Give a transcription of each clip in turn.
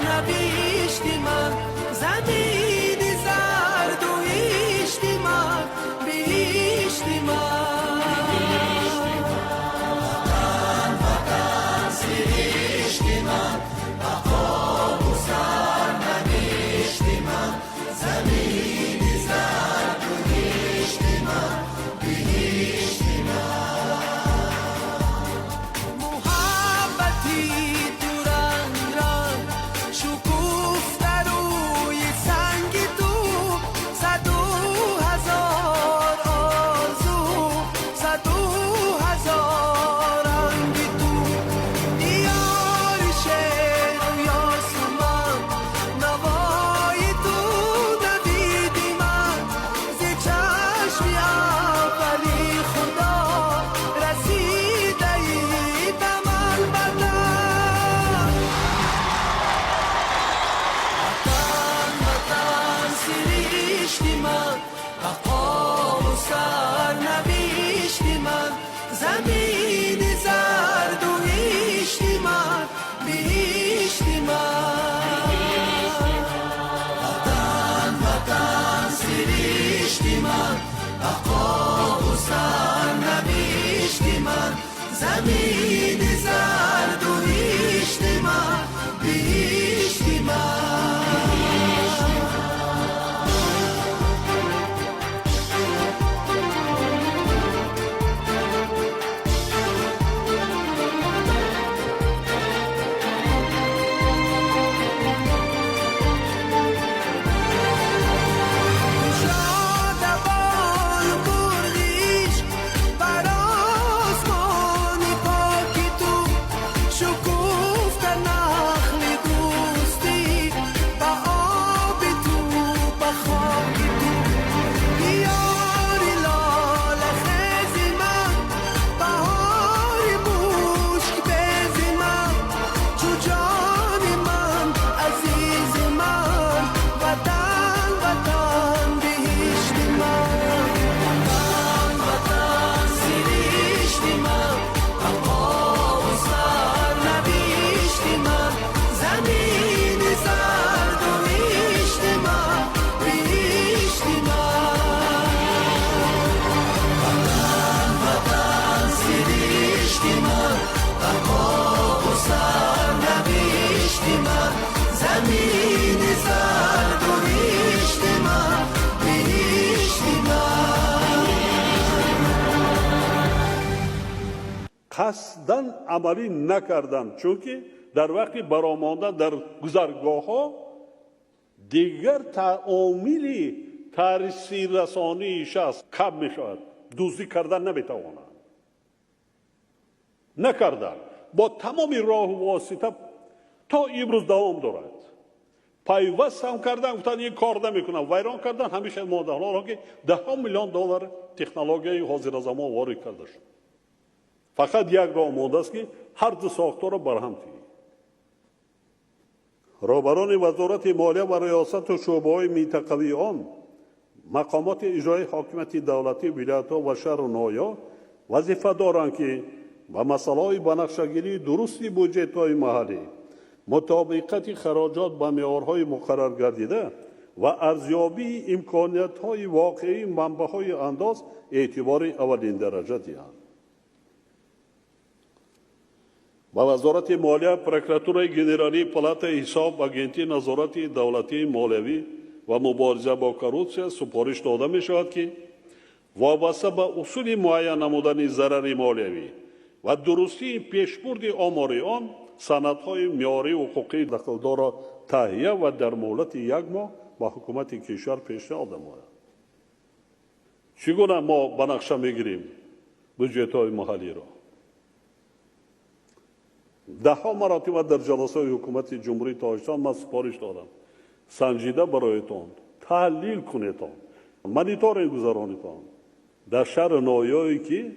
نبیشتی من زمین زرد و ایشتی من بیشتی من وطن سیشتی من بقا و سر نبیشتی من زمین زرد و ایشتی من بیشتی من محبتی تو رنگ رنگ شکوفته روی سنگی تو 100,000 آرزو 100,000 رنگی تو یاری شعر و یاسمن نوای تو ندیدی من زی چشمی اولی خدا رسیده ای دمل بدن وطن سیریشتی من بقا و سر نبیشتی من زمین زرد و ایشتی من بیشتی من وطن سیریشتی من بقا و سر نبیشتی من زمین زرد و ایشتی من بیشتی من شادبان بردیش بر آسمانی پاکی تو شکوفت نخلی دوستی با آب تو با خاکی تو بیاری لاله خیزی من بهاری مشک بیزی من جو جانی من عزیز من وطن بهشتی من وطن سیریشتی من بقا و سر نبیشتی من زمین زرد و ایشتی من بیشتی من وطن سیریشتی من بقا و سر نبیشتی من زمین زرد و ایشتی من بیشتی من قصدن عملی نکردن چون که در وقت برآمدن در گذرگاه ها دیگر تعاملی ترسی رسانی شخص کم می شود دزدی کردن نمیتوانند نکردن با تمام راه و واسطه تا امروز دوام دارد پیوست هم کردن گفتن این کار نمیکنن ویران کردن همیشه مادرها که $10 میلیون تکنولوژی حاضر زمان وارد کرده شد فقط یک راه مونده است که هر دو ساختار را برهم تیرید رهبران وزارت مالیه و ریاست و شعبه‌های منطقوی آن مقامات اجرایی حاکمیت دولتی ولایت‌ها و شهر و ناحیه‌ها وظیفه دارند که با مسائل بنقشه‌گیری درستی بودجه‌های محلی مطابقت خراجات با معیارهای مقرر گردیده و ارزیابی امکانیت‌های واقعی منبع‌های انداز اعتبار اولین درجه دهند. با وزارت مالیه پروکراتورای گنرالی پالات حساب آگنتی نظارت دولتی مالیوی و مبارزه با کروپسیا سپارش داده می شود که وابسته به اصول معین نمودن ضرر مالیوی و درستی پیشبرد آماری آن سندهای معیاری و حقوقی دخلدار را تهیه و در مهلت 1 ماه با حکومت کشور پیشنهاد نماید. چگونه ما به نقشه میگیریم بودجه‌های محلی را؟ 10 مرتبه در جلسه حکومت جمهوری تاجیکستان من سپارش دادم سنجیده برایتان تحلیل کنیدان مانیتورینگ گذارانیدان در شهر ناحیه‌ای که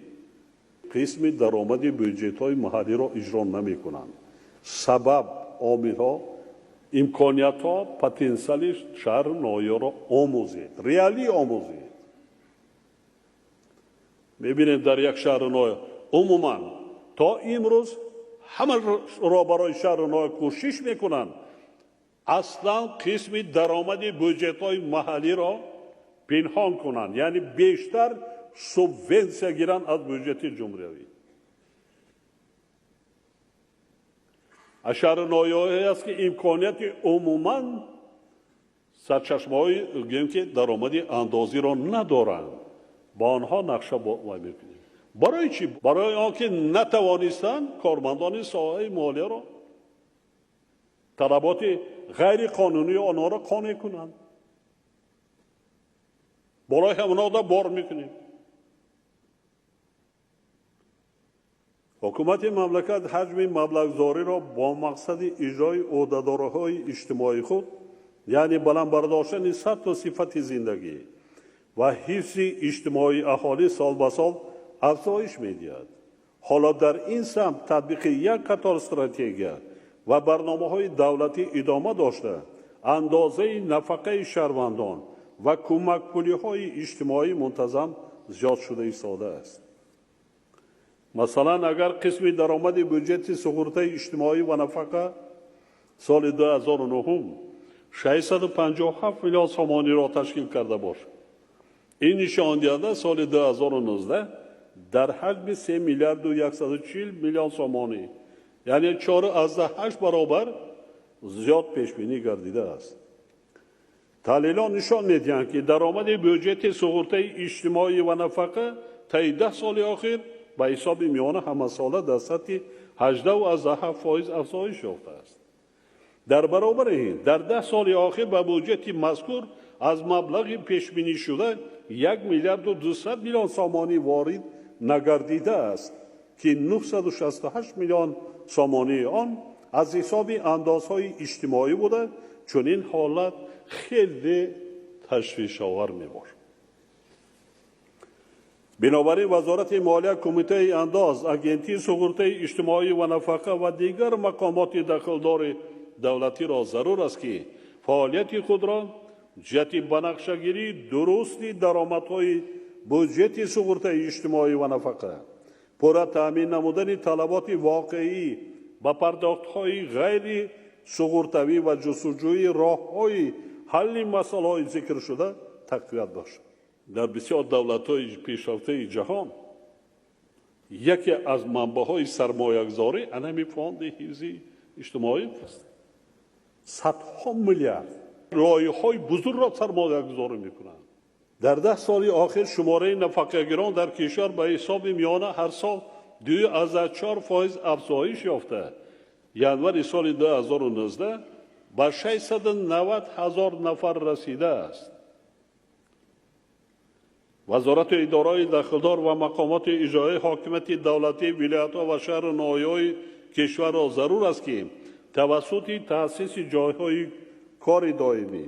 قسم درآمد بودجه‌های محلی را اجرا نمی‌کنند سبب عامل‌ها امکانیت‌ها پتانسیل شهر ناحیه را آموزید ریالی آموزید می‌بینید در یک شهر ناحیه عموما تا امروز همه را برای شهر ناحیه کوشش می‌کنند اصلا قسمی درآمد بودجет‌های محلی را پنهان کنند، یعنی بیشتر سوبونسیا گیرند از بودجت جمهوری. اشاره نویایی است که امکانیت عموما سرچشمه‌های که درآمدی اندازی را ندارند، با آنها نقشه وای می‌کنیم. برای چی؟ برای آنکه نتوانستند کارمندان ساحه مالیه را طلبات غیر قانونی آنها را قانع کنند. برای همونا را بار میکنیم. حکومت مملکت حجم مبلغ‌زاری را با مقصد اجرای عهدهدارهای اجتماعی خود، یعنی بلند برداشتن سطح و صفت زندگی و حفظ اجتماعی اهالی سال به سال افزایش می‌دهد. حالا در این سمت تطبیق یک قطار استراتژی و برنامه‌های دولتی ادامه داشته، اندازه نفقه شهروندان و کمک پولی‌های اجتماعی منتظم زیاد شده ایستاده است. مثلا اگر قسم درآمد بودجت سقورته اجتماعی و نفقه سال 2009 657 میلیون سومانی را تشکیل کرده باشد، این نشان دهنده سال 2019 در حجم 3 میلیارد و 140 میلیون سومانی، یعنی 4.8 برابر زیاد پیش بینی گردیده است. تحلیلان نشان می‌دهند که درآمد بودجت سقورته اجتماعی و نفقه طی 10 سال اخیر به حساب میانه همه ساله در سطح 18.7% افزایش یافته است. در برابر این در 10 سال اخیر به بودجت مذکور از مبلغ پیش بینی شده 1 میلیارد و 200 میلیون سومانی وارد نگردیده است که 968 میلیون سومانی آن از حساب اندازهای اجتماعی بوده. چون این حالت خیلی تشویش آور میباشد. بنابراین وزارت مالیه، کمیته انداز، اگنتی سقورته اجتماعی و نفقه و دیگر مقامات دخلدار دولتی را ضرور است که فعالیت خود را جهت بنقشه‌گیری درست درآمدهای بودجت سقورته اجتماعی و نفقه، پورا تامین نمودن طلبات واقعی با پرداخت‌های غیر سقورتوی و جستجوی راه‌های حل مسائل ذکر شده تقویت باشد. در بسیار دولت‌های پیشرفته جهان یکی از منبع‌های سرمایه‌گذاری همین فاند حفظی اجتماعی است. صدها میلیارد لایحه‌های بزرگ را سرمایه‌گذاری می‌کنند. در 10 سال آخر شماره نفقه‌گیران در کشور به حساب میانه هر سال 2.4% افزایش یافته. ینوری سال 2019 به 690,000 نفر رسیده است. وزارت اداره دخلدار و مقامات اجرایی حاکمیت دولتی ولایت‌ها و شهر ناحیه‌های کشور را ضرور است که توسط تأسیس جایهای کار دائمی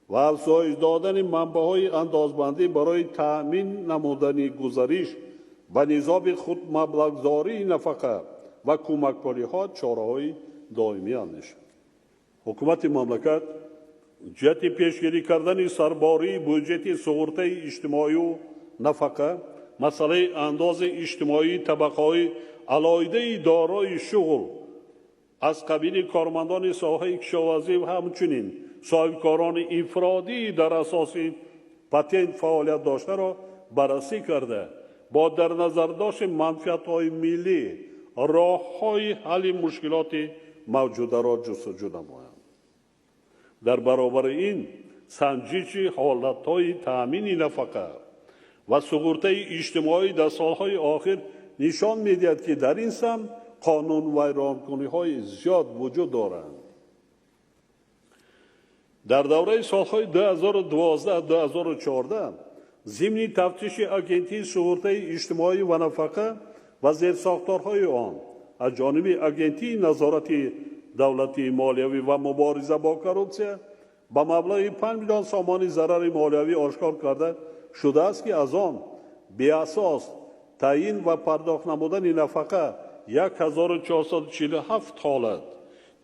و افزایش دادن منبع‌های اندازبندی برای تأمین نمودن گزارش و نظام خود مبلغ‌زاری نفقه و کمک پولی‌ها چاره‌های دائمی اندیشد. حکومت مملکت جهت پیشگیری کردن سرباری بودجت سقورته اجتماعی و نفقه، مسئله انداز اجتماعی طبقه‌های علاوه دارای شغل از قبیل کارمندان ساحه کشاورزی و همچنین صاحبکاران انفرادی در اساس پتنت فعالیت داشته را بررسی کرده، با در نظر داشت منفعت‌های ملی راه‌های حل مشکلات موجوده را جستجو نمایند. در برابر این سنجش حالت‌های تأمین نفقه و سقورته اجتماعی در سالهای آخر نشان می‌دهد که در این سمت قانون ویرانکنی‌های زیاد وجود دارند. در دوره سالهای 2012-2014 ضمن تفتیش اگنتی سقورته اجتماعی و نفقه و زیرساختارهای آن از جانب اگنتی نظارت دولتی مالیوی و مبارزه با کروپسیا با مبلغ 5 میلیون سومانی ضرر مالیوی آشکار کرده شده است که از آن به اساس تعیین و پرداخت نمودن نفقه 1447 حالت،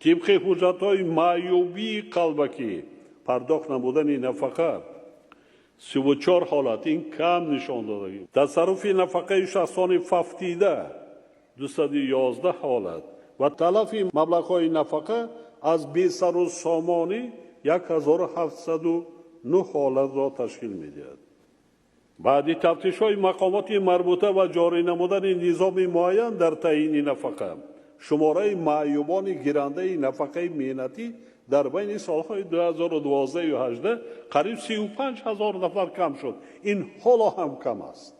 طبق حجت‌های معیوبی قلبکی پرداخت نمودن نفقه 34 حالت، این کم نشان داده. تصرف نفقه شخصان ففتیده 211 حالت و تلف مبلغ‌های نفقه از بی‌سر و سامانی 1709 حالت را تشکیل می‌دهد. بعد تفتیش‌های مقامات مربوطه و جاری نمودن نظام معین در تعیین نفقه، شماره معیوبان گیرنده نفقه مهنتی در بین سالهای 2012 و 2018 قریب 35,000 نفر کم شد. این حالا هم کم است.